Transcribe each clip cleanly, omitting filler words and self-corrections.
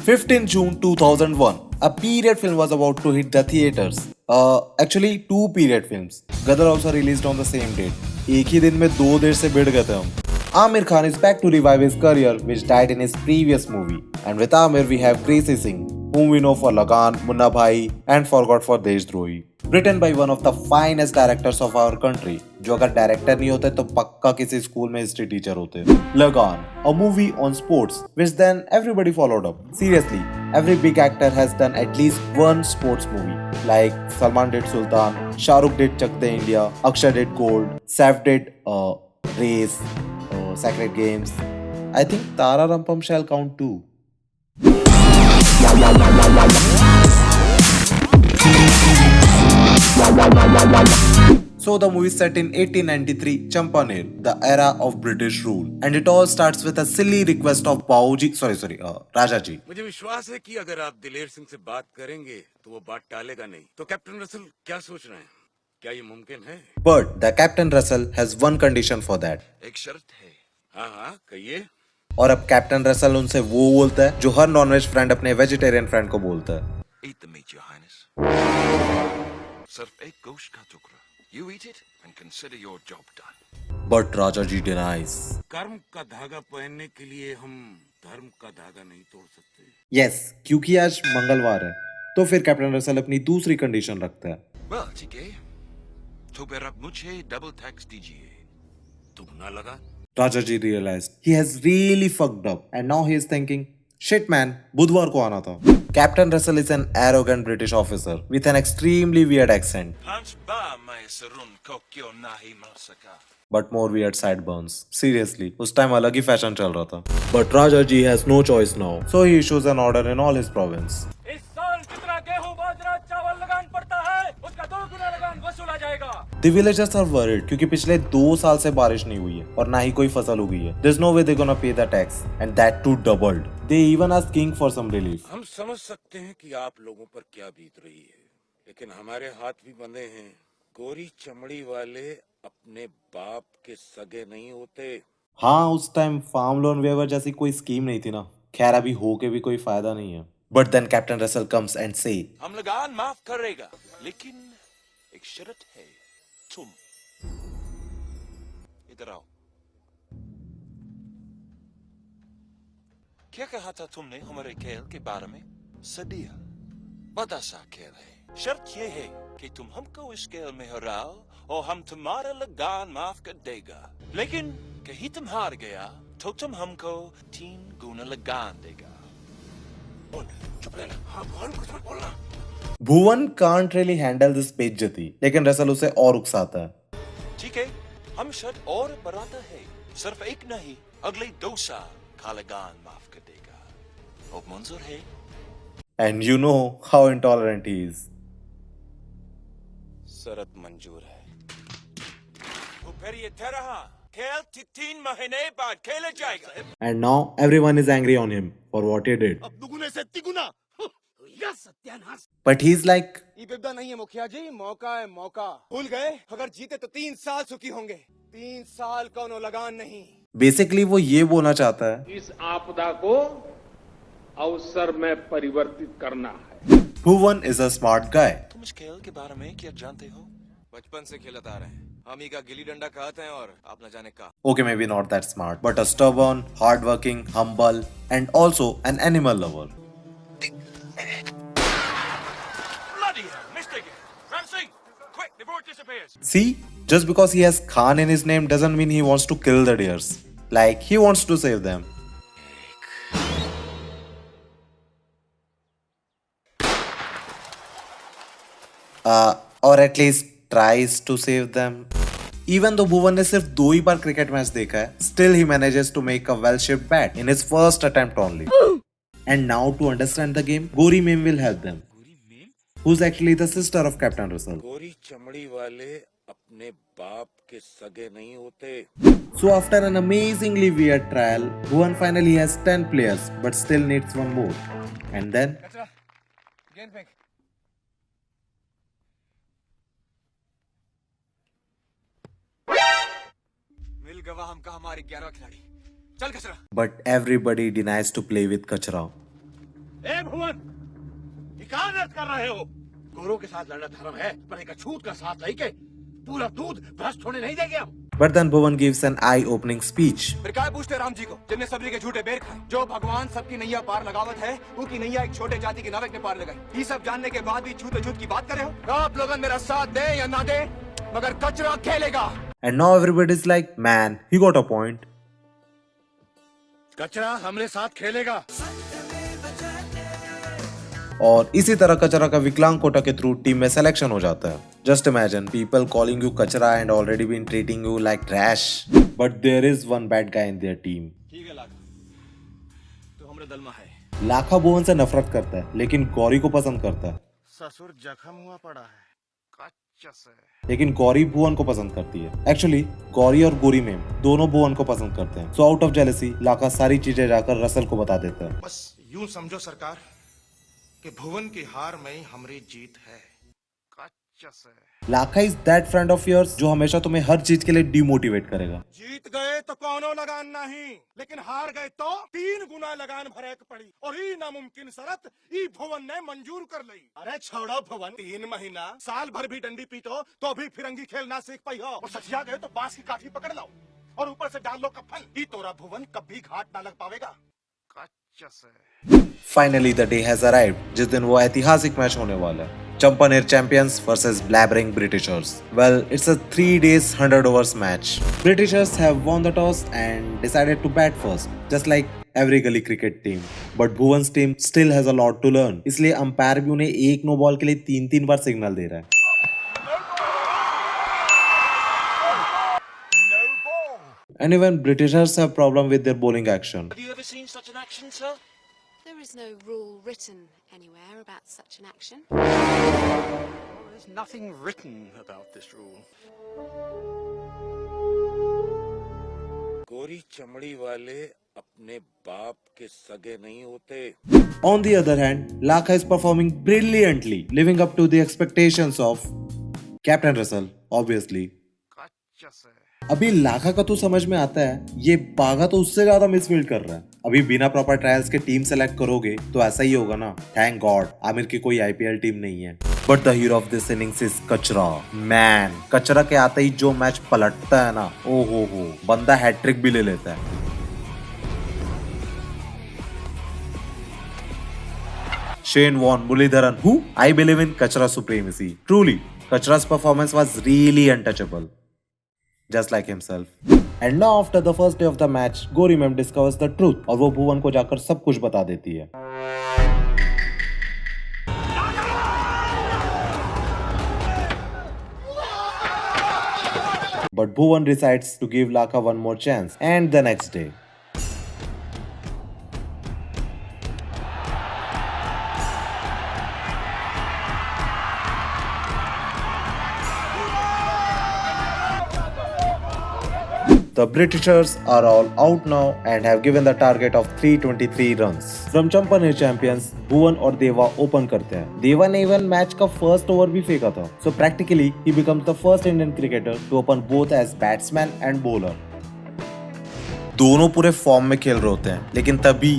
15 June 2001, a period film was about to hit the theaters. Actually, two period films. Gadar also released on the same date. एक ही दिन में दो देर से भिड़ गए थे हम. Amir Khan is back to revive his career, which died in his previous movie. And with Amir, we have Gracie Singh, whom we know for Lagan, Munna Bhai, and Forgot for Deshdrohi. Written by one of the finest directors of our country, जो अगर director नहीं होते तो पक्का किसी school में history teacher होते. Lagan, a movie on sports, which then everybody followed up. Seriously, every big actor has done at least one sports movie. Like Salman did Sultan, Shah Rukh did Chak De India, Akshay did Gold, Saif did Race, Sacred Games. I think Tara Rampam shall count too. So the movie is set in 1893 Champaner, the era of British rule, and it all starts with a silly request of Raja ji. मुझे विश्वास है कि अगर आप दिलेर सिंह से बात करेंगे तो वो बात टालेगा नहीं. तो कैप्टन रसल क्या सोच रहे हैं? क्या ये मुमकिन है? But the Captain Russell has one condition for that. एक शर्त है. हाँ हाँ कहिए. और अब कैप्टन रसल उनसे वो बोलता है जो हर नॉनवेज फ्रेंड अपने वेजिटेरियन फ्रेंड को बोलता है. Eat the meat, Your Highness. सिर्फ एक गोश्त का टुकड़ा. You eat it and consider your job done. But Raja ji denies. कर्म का धागा पहनने के लिए हम धर्म का धागा नहीं तोड़ सकते. Yes, क्योंकि आज मंगलवार है. तो फिर कैप्टन रसल अपनी दूसरी कंडीशन रखता है. Well, ठीक है. तो फिर आप मुझे डबल टैक्स दीजिए. तुम ना लगा. Raja ji realized he has really fucked up and now he is thinking, shit man, बुधवार को आना था. Captain Russell is an arrogant British officer with an extremely weird accent. But more weird sideburns. Seriously, उस time अलग ही fashion चल रहा था. But Raja ji has no choice now, so he issues an order in all his province. इस साल जितना गेहूं बाजरा चावल लगान पड़ता है उसका 2 गुना लगान वसूला जाएगा. The villagers are worried क्योंकि पिछले 2 साल से बारिश नहीं हुई है और ना ही कोई फसल उगी है. There's no way they're gonna pay the tax and that too doubled. They even ask king for some relief. हम समझ सकते हैं कि आप लोगों पर क्या बीत रही है, लेकिन हमारे हाथ भी बंधे हैं. गोरी चमड़ी वाले अपने बाप के सगे नहीं होते. हाँ, उस टाइम फार्म लोन वेवर जैसी कोई स्कीम नहीं थी ना. खैर अभी हो के भी कोई फायदा नहीं है. But then Captain Russell comes and say, हम लगान माफ करेगा, लेकिन एक शर्त है. तुम इधर आओ. क्या कहा था तुमने हमारे खेल के बारे में? सदिया बड़ा सा खेल है. शर्त ये है कि तुम हमको इस खेल में हराओ और हम तुम्हारा लगान माफ कर देगा. लेकिन कहीं तुम हार गया तो तुम हमको 3 गुना लगान देगा. चुप रहना. हाँ भुवन, कुछ मत बोलना. भुवन can't really handle this बेइज्जती, लेकिन रसल उसे और उकसाता है. ठीक है, हम शर्त और बढ़ाता है. सिर्फ एक नहीं, अगले 2 साल का लगान माफ कर देगा. अब मंजूर है? And you know how intolerant he is. शरत मंजूर है. तो फिर ये रहा. खेल 3 महीने बाद खेला जाएगा. And now everyone is angry on him for what he did. अब दुगुने से तिगुना. यह सत्यानाश. But he's like, ये विपदा नहीं है मुखिया जी, मौका है मौका. भूल गए अगर जीते तो 3 साल सुखी होंगे. 3 साल कोनो लगान नहीं. basically वो ये बोलना चाहता है. इस आपदा को अवसर में परिवर्तित करना है. Bhuvan is a smart guy. तुम इस खेल के बारे में क्या जानते हो? बचपन से खेलते आ रहे हैं. हम ही का गिल्ली डंडा कहते हैं और आप न जाने का. Okay, maybe not that smart, but a stubborn, hardworking, humble, and also an animal lover. Bloody hell, missed again. Ramsey, quick before it disappears. See, just because he has Khan in his name doesn't mean he wants to kill the deers. Like, he wants to save them. Or at least tries to save them. Even though Bhuvan ने सिर्फ 2 ही बार cricket match देखा है, still he manages to make a well-shaped bat in his first attempt only. And now to understand the game, Gori Mem will help them. Who's actually the sister of Captain Russell. गोरी चमड़ी वाले अपने बाप के सगे नहीं होते. So after an amazingly weird trial, Bhuvan finally has 10 players but still needs one more. And then गेंद फेंक. मिल गवा हमका हमारे 11 खिलाड़ी. चल कचरा। But everybody denies to play with Kachra. ए भुवन, ये क्या नृत्य कर रहे हो? गोरों के साथ लड़ना धर्म है, पर एक अछूत का साथ लेके पूरा दूध भ्रष्ट होने नहीं देंगे हम। But then Bhuvan gives an eye-opening speech. फिर क्या पूछते राम जी को, जिनने सबरी के झूठे बेर खाए? जो भगवान सबकी नैया पार लगावत है, उनकी नैया एक छोटे जाति के नाविक ने पार लगाई। ये सब जानने के बाद भी झूठे झूठ की बात करे हो? आप लोगन मेरा साथ दे या ना दे, मगर कचरा खेलेगा। And now everybody is like, man, he got a point. कचरा हमरे साथ खेलेगा। और इसी तरह कचरा का विकलांग कोटा के थ्रू टीम में सिलेक्शन हो जाता है। Just imagine people calling you कचरा and already been treating you like trash. But there is one bad guy in their team. ठीक है लाखा, तो हमरे दल में है। लाखा भुवन से नफरत करता है, लेकिन गौरी को पसंद करता है। ससुर जख्म हुआ पड़ा है, कच्चा से। लेकिन गौरी भुवन को पसंद करती है। एक्चुअली गौरी और गोरी मैम दोनों भुवन को पसंद करते हैं। सो आउट ऑफ जेलसी लाखा सारी चीजें जाकर रसल को बता देता है। बस यूं समझो सरकार कि भुवन की हार में ही हमारी जीत है। कच्चा से। Lakha is that friend of yours जो हमेशा तुम्हें हर चीज के लिए डिमोटिवेट करेगा। जीत गए तो कौनो लगान नहीं, लेकिन हार गए तो 3 गुना लगान भरे के पड़ी। और ई नामुमकिन शरत ई भुवन ने मंजूर कर ली। अरे छोड़ो भुवन, 3 महीना साल भर भी डंडी पीटो तो भी फिरंगी खेल ना सीख पाई हो। और सचिया गए तो बांस की काठी पकड़ लो और ऊपर से डाल लो कफन। ई तोरा भुवन कभी घाट ना लग पावेगा। कच्चा से। Finally the day has arrived जिस दिन वो ऐतिहासिक मैच होने वाला है। Champaner champions versus blabbering Britishers. Well, it's a 3 days 100 overs match. Britishers have won the toss and decided to bat first, just like every gully cricket team. But Bhuvan's team still has a lot to learn. इसलिए umpire भी उन्हें एक no ball के लिए 3-3 बार signal दे रहा है। And even Britishers have problem with their bowling action. Have you ever seen such an action, sir? There is no rule written anywhere about such an action. There's nothing written about this rule. गोरी चमड़ी वाले अपने बाप के सगे नहीं होते। On the other hand, Lakha is performing brilliantly, living up to the expectations of Captain Russell, obviously. कच्चा से। अभी लाखा का तो समझ में आता है, ये बागा तो उससे ज्यादा मिसफील्ड कर रहा है। अभी बिना प्रॉपर ट्रायल्स के टीम सेलेक्ट करोगे तो ऐसा ही होगा ना। थैंक गॉड आमिर की कोई आईपीएल टीम नहीं है। But the hero of this innings is कचरा। मैन, कचरा के आते ही जो मैच पलटता है ना, ओ हो, बंदा हैट्रिक भी ले लेता है। Shane Warne, Muralidharan, who I believe in Kachra supremacy. Truly, Kachra's performance was really untouchable. Just like himself. And now after the first day of the match, Gori ma'am discovers the truth और वो भुवन को जाकर सब कुछ बता देती है। But Bhuvan decides to give Lakha one more chance. And the next day, the Britishers are all out now and have given the target of 323 runs. From Champaner champions, Bhuvan और देवा ओपन करते हैं। देवा ने even match का first over भी फेंका था। So practically he becomes the first Indian cricketer to open both as batsman and bowler. दोनों पूरे फॉर्म में खेल रहे होते हैं, लेकिन तभी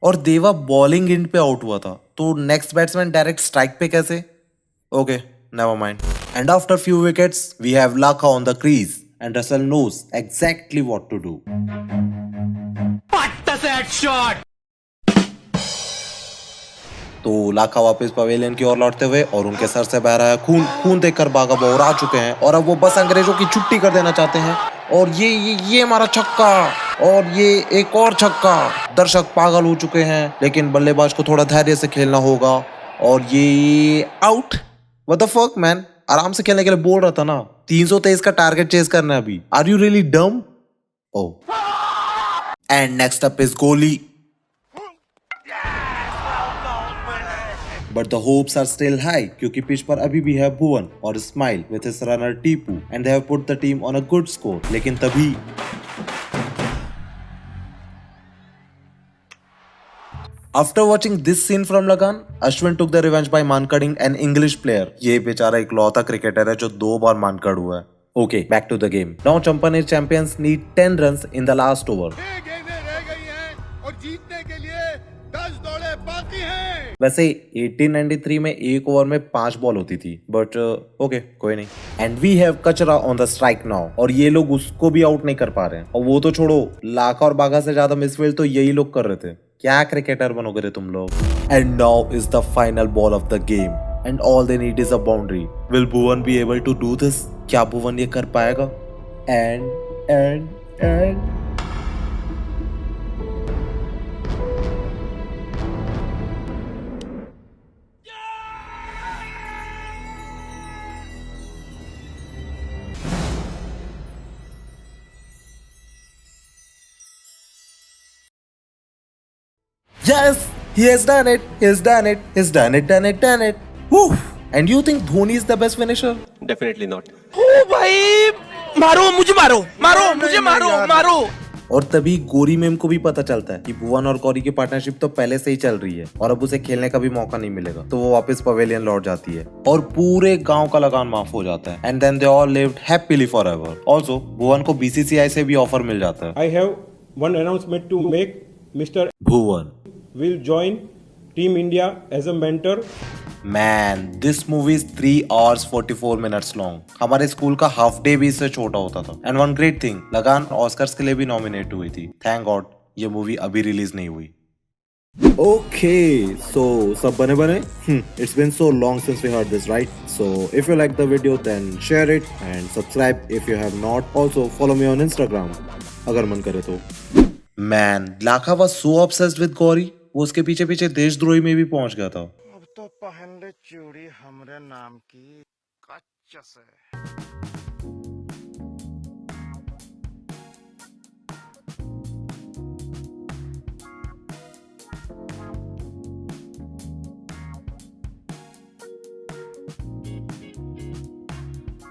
और देवा बॉलिंग एंड पे आउट हुआ था, तो नेक्स्ट बैट्समैन डायरेक्ट स्ट्राइक पे कैसे? Okay, never mind. And after few wickets, we have Lakha on the crease, and Russell knows exactly what to do. What does that shot? तो लाखा वापस pavilion की ओर लौटते हुए और उनके सर से बह रहा है खून। खून देखकर बागा बौर आ चुके हैं और अब वो बस अंग्रेजों की छुट्टी कर देना चाहते हैं। और ये हमारा छक्का और ये एक और छक्का। दर्शक पागल हो चुके हैं, लेकिन बल्लेबाज को थोड़ा धैर्य से खेलना होगा। और ये out. What the fuck man? आराम से खेलने के लिए बोल रहा था ना। 323 का टारगेट चेस करना है अभी। Are you really dumb? Oh. And next up is Kohli. But the hopes are still high क्योंकि पिच पर अभी भी है भुवन और smile with his runner Tipu and they have put the team on a good score. लेकिन तभी After watching this scene from Lagan, Ashwin took the revenge by mankading an English player. ये बेचारा इकलौता क्रिकेटर है जो 2 बार मानकड़ हुआ है. Okay, back to the game. Now Champaner champions need 10 runs in the last over. 6 गेंदें रह गई हैं और जीतने के लिए 10 दौड़े बाकी हैं। वैसे 1893 में एक ओवर में 5 बॉल होती थी, बट ओके कोई नहीं. एंड वी हैव कचरा ऑन द स्ट्राइक नाउ, और ये लोग उसको भी आउट नहीं कर पा रहे हैं. और वो तो छोड़ो, लाखा और बागा से ज्यादा मिसफील्ड तो यही लोग कर रहे थे. क्या क्रिकेटर बनोगे रे तुम लोग. And now is the final ball of the game and all they need is a boundary. Will Bhuvan be able to do this? क्या भुवन ये कर पाएगा? And yes, he has done it. He's done it. He's done it. Done it. Woo! And you think Dhoni is the best finisher? Definitely not. और तभी गोरी ma'am को भी पता चलता है कि भुवन और गौरी की पार्टनरशिप तो पहले से ही चल रही है और अब उसे खेलने का भी मौका नहीं मिलेगा. तो वो वापस पवेलियन लौट जाती है और पूरे गांव का लगान माफ हो जाता है. And then they all lived happily forever. Also Bhuvan को बीसीसीआई से भी ऑफर मिल जाता है. I have one announcement to make. Mr. Bhuvan will join Team India as a mentor. Man, this movie is 3 hours 44 minutes long. हमारे school का half day भी इससे छोटा होता था. एंड वन ग्रेट थिंग, लगान ऑस्कर्स के लिए भी नॉमिनेट हुई थी. थैंक गॉड ये मूवी अभी रिलीज नहीं हुई. Okay, so सब बने it's been so long since we heard this, right? So if you like the video then share it and subscribe if you have not. Also follow me on Instagram अगर मन करे तो. Man, Lakha was so obsessed with Gauri, वो उसके पीछे पीछे देशद्रोही में भी पहुंच गया था. अब तो पहन ले चूड़ी हमरे नाम की कच्च से.